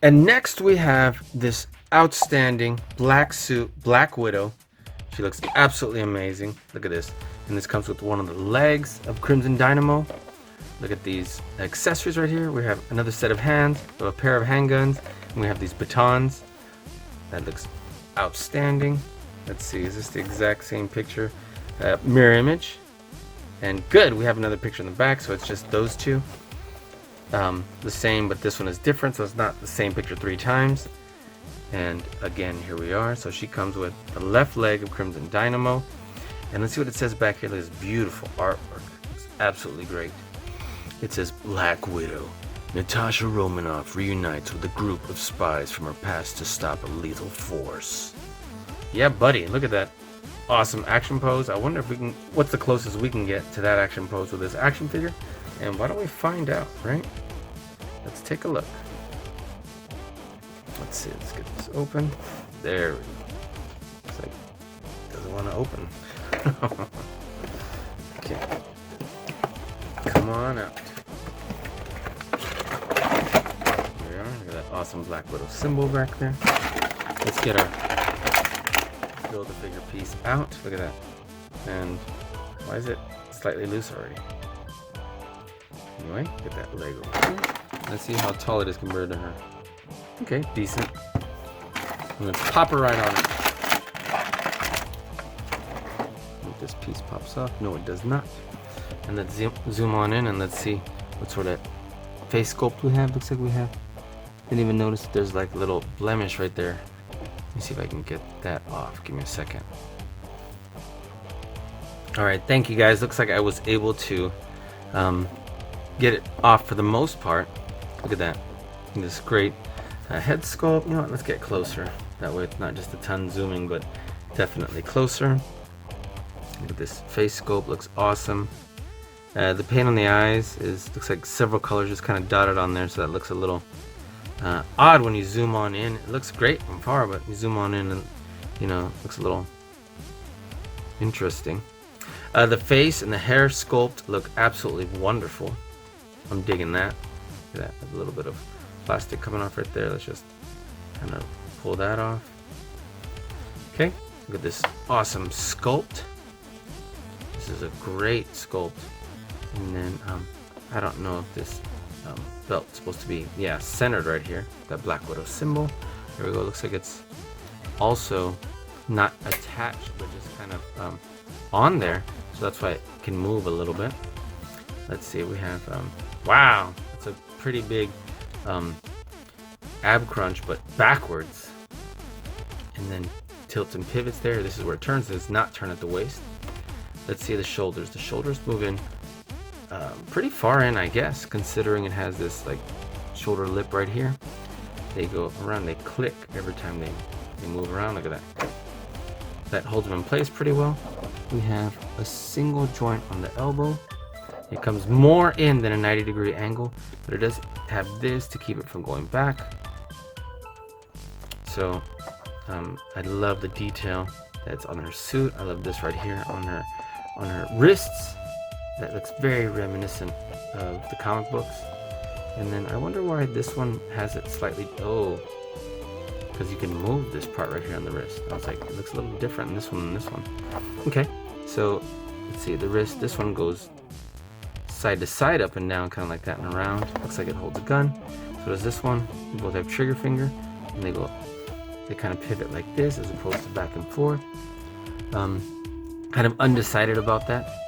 And next we have this outstanding black suit, Black Widow. She looks absolutely amazing. Look at this. And this comes with one of the legs of Crimson Dynamo. Look at these accessories right here. We have another set of hands, a pair of handguns, and we have these batons. That looks outstanding. Let's see, is this the exact same picture? Mirror image. And good, we have another picture in the back, so it's just those two. The same, but this one is different, so it's not the same picture 3 times. And again, here we are. So she comes with the left leg of Crimson Dynamo. And let's see what it says back here. Look at this beautiful artwork. It's absolutely great. It says, Black Widow. Natasha Romanoff reunites with a group of spies from her past to stop a lethal force. Yeah, buddy, look at that awesome action pose. I wonder if we can, what's the closest we can get to that action pose with this action figure? And why don't we find out, right? Let's take a look. Let's see, let's get this open. There we go. It's like, doesn't want to open. Okay. Come on out. Here we are. Look at that awesome Black Widow symbol back there. Let's get our Build-A-Figure piece out. Look at that. And why is it slightly loose already? Anyway, get that leg over here. Let's see how tall it is compared to her. Okay, decent. And let's pop her right on it. If this piece pops off. No, it does not. And let's zoom on in and let's see what sort of face sculpt we have. Looks like we have. Didn't even notice that there's like a little blemish right there. Let me see if I can get that off. Give me a second. Alright, thank you guys. Looks like I was able to get it off for the most part. Look at that. This great head sculpt. You know what? Let's get closer. That way it's not just a ton zooming, but definitely closer. Look at this face sculpt. Looks awesome. The paint on the eyes looks like several colors just kind of dotted on there, so that looks a little odd when you zoom on in. It looks great from far, but you zoom on in and, you know, it looks a little interesting. The face and the hair sculpt look absolutely wonderful. I'm digging that. Look at that. A little bit of plastic coming off right there. Let's just kind of pull that off. Okay, look at this awesome sculpt. This is a great sculpt. And then I don't know if this belt's supposed to be, yeah, centered right here. That Black Widow symbol. There we go. Looks like it's also not attached, but just kind of on there. So that's why it can move a little bit. Let's see. We have wow, that's a pretty big ab crunch, but backwards. And then tilts and pivots there. This is where it turns. It does not turn at the waist. Let's see the shoulders. The shoulders move in pretty far in, I guess, considering it has this like shoulder lip right here. They go around, they click every time they move around. Look at that. That holds them in place pretty well. We have a single joint on the elbow. It comes more in than a 90-degree angle, but it does have this to keep it from going back. So I love the detail that's on her suit. I love this right here on her wrists. That looks very reminiscent of the comic books. And then I wonder why this one has it slightly, because you can move this part right here on the wrist. I was like, it looks a little different in this one than this one. Okay, so let's see, the wrist, this one goes side to side, up and down, kind of like that and around. Looks like it holds a gun. So does this one. They both have trigger finger, and they kind of pivot like this as opposed to back and forth. Kind of undecided about that.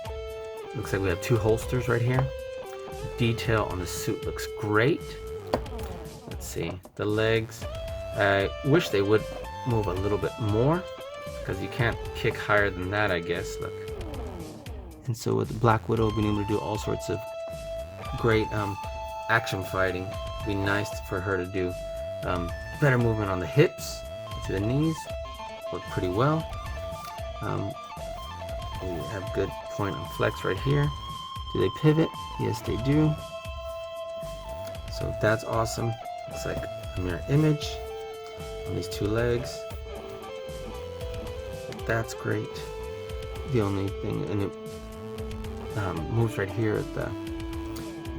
Looks like we have 2 holsters right here. The detail on the suit looks great. Let's see, the legs. I wish they would move a little bit more, because you can't kick higher than that, I guess. Look. And so with Black Widow being able to do all sorts of great action fighting, it'd be nice for her to do better movement on the hips to the knees. Work pretty well. We have good point and flex right here. Do they pivot? Yes, they do. So that's awesome. Looks like a mirror image on these 2 legs. That's great. The only thing, and it moves right here at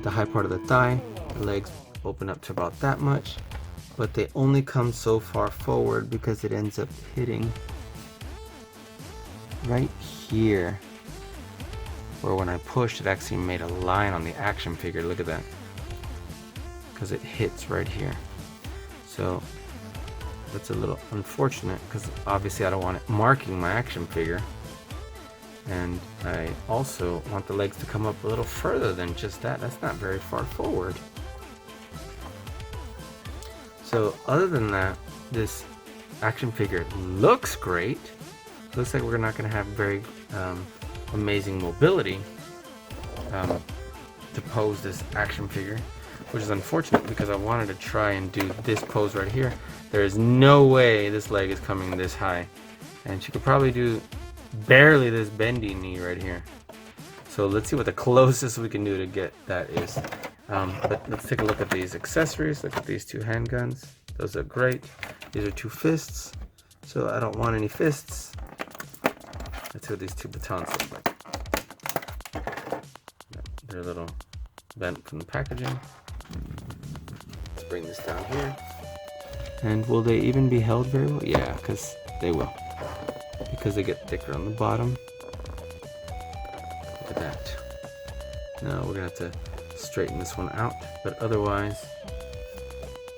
the high part of the thigh. The legs open up to about that much. but they only come so far forward because it ends up hitting right here, where when I pushed it actually made a line on the action figure. Look at that, because it hits right here. So that's a little unfortunate, because obviously I don't want it marking my action figure, and I also want the legs to come up a little further than just that. That's not very far forward. So other than that, this action figure looks great. Looks like we're not going to have very amazing mobility to pose this action figure, which is unfortunate because I wanted to try and do this pose right here. There is no way this leg is coming this high, and she could probably do barely this bendy knee right here. So let's see what the closest we can do to get that is. But let's take a look at these accessories. Look at these two handguns. Those are great. These are two fists, so I don't want any fists. Let's see what these two batons look like. They're a little bent from the packaging. Let's bring this down here. And will they even be held very well? Yeah, because they will. Because they get thicker on the bottom. Look at that. Now we're going to have to straighten this one out, but otherwise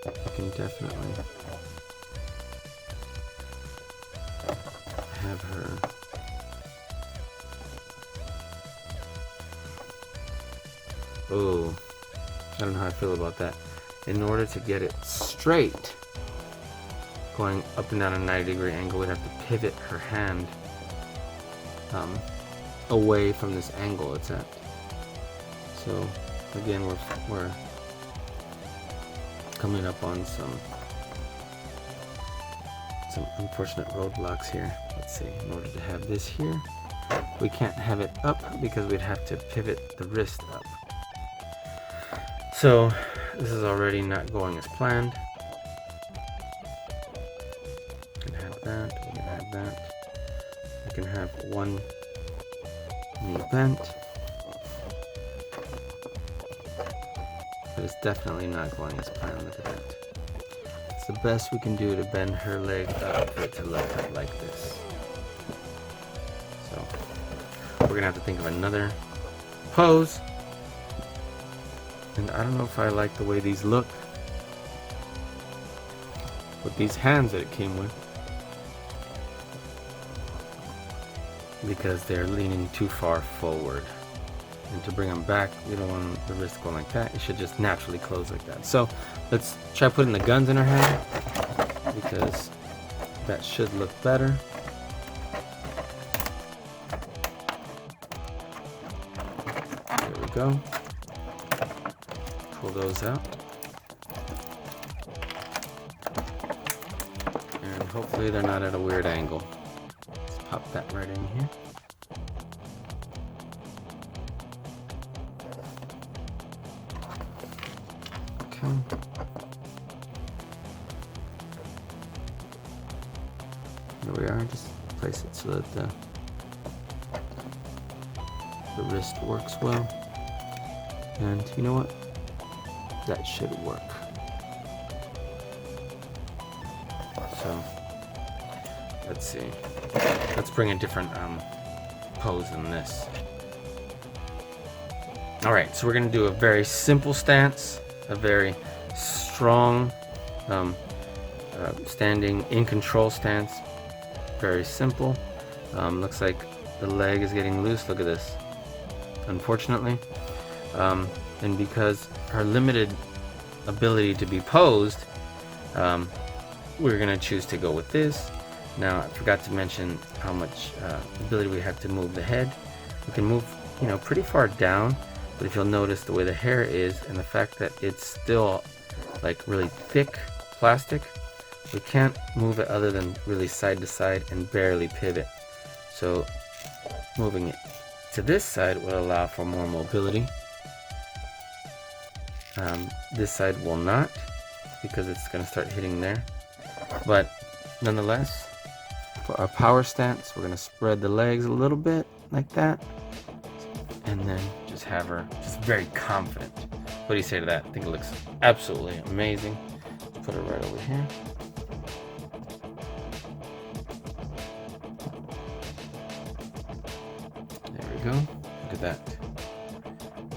I can definitely have her I don't know how I feel about that. In order to get it straight, going up and down a 90-degree angle, we'd have to pivot her hand away from this angle it's at. So again, we're coming up on some unfortunate roadblocks here. Let's see, in order to have this here, we can't have it up because we'd have to pivot the wrist up. So this is already not going as planned. We can have that, we can have that. We can have one knee bent. But it's definitely not going as planned. Look at that. It's the best we can do to bend her leg up for it to look like this. So we're gonna have to think of another pose. And I don't know if I like the way these look with these hands that it came with, because they're leaning too far forward. And to bring them back, we don't want the wrist going like that. It should just naturally close like that. So let's try putting the guns in her hand, because that should look better. There we go. Pull those out. And hopefully they're not at a weird angle. Let's pop that right in here. Okay. There we are. Just place it so that the wrist works well. And you know what? That should work. So let's see. Let's bring a different pose than this. All right, so we're gonna do a very simple stance, a very strong standing in control stance. Very simple. Looks like the leg is getting loose. Look at this. Unfortunately. And because her limited ability to be posed, we're going to choose to go with this. Now, I forgot to mention how much ability we have to move the head. We can move, pretty far down, but if you'll notice the way the hair is and the fact that it's still like really thick plastic, we can't move it other than really side to side and barely pivot. So moving it to this side will allow for more mobility. This side will not, because it's going to start hitting there. But nonetheless, for our power stance, we're going to spread the legs a little bit like that, and then just have her just very confident. What do you say to that? I think it looks absolutely amazing. Put put it right over here. There we go. Look at that.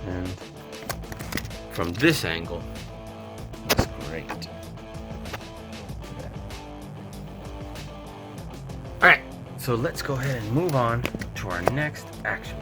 And from this angle, looks great. Alright, so let's go ahead and move on to our next action